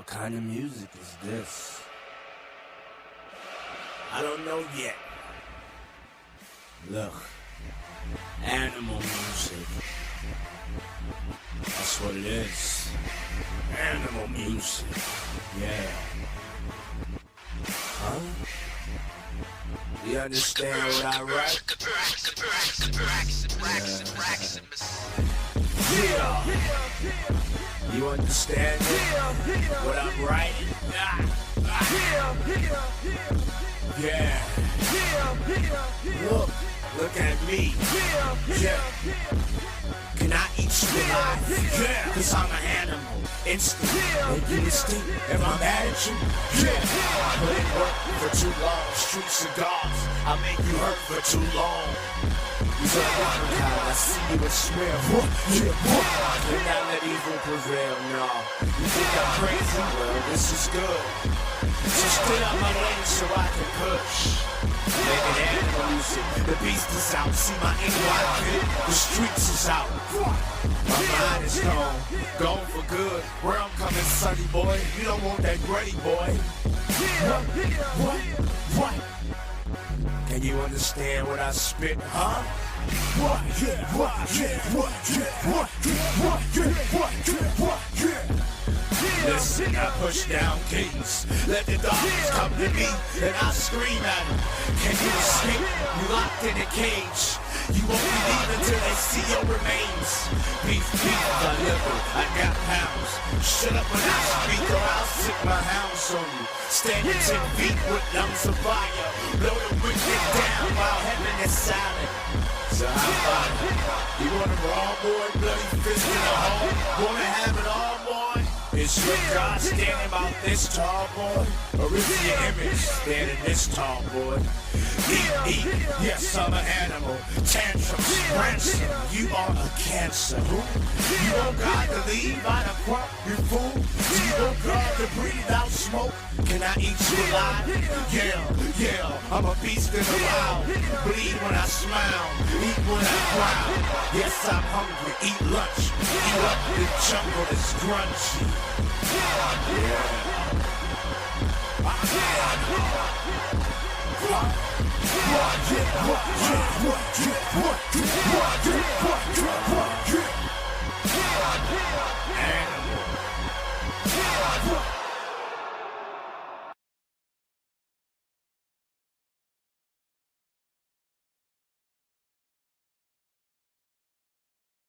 What kind of music is this? I don't know yet. Look, animal music. That's what it is. Animal music. Yeah. Huh? You understand what I write? Yeah. You understand what I'm writing? Yeah. Look at me. Yeah. Can I eat you alive? Yeah. Cause I'm an animal. Instinct. Make you instinct. If I'm mad at you? Yeah. I put in work for too long. Street cigars. I'll make you hurt for too long. You don't want me how I see you and swear. And now let evil prevail. No. You think I'm crazy? Well, this is good. So stay on my lane so I can push. Making animal music. The beast is out. See my NY kid. The streets is out. My mind is gone. Gone for good. Where I'm coming, sunny boy. You don't want that gritty boy. What? Can you understand what I spit, huh? Listen, I push down kings. Let the dogs come to me, and I scream at them. Can you escape? You locked in a cage. You won't believe until they see your remains. Beef, I liver, I got pounds. Shut up when I speak, or I'll sick my hounds on you. Standing 10 feet with lungs of fire. Blow the wicked down while heaven is silent. So how about it? You want a raw boy, bloody fist in the hall? Wanna have it all, boy? Is your God standing about this tall, boy? Or is your image standing this tall, boy? Eat, yes, I'm an animal. Tantrums, ransom, you are a cancer. Who? You want God to leave out of crop, you fool? Do you want God to breathe out smoke? Can I eat you alive? Yeah, I'm a beast in the wild. Bleed when I smile, eat when I growl. Yes, I'm hungry, eat lunch. Eat up, the jungle is grungy. Yeah.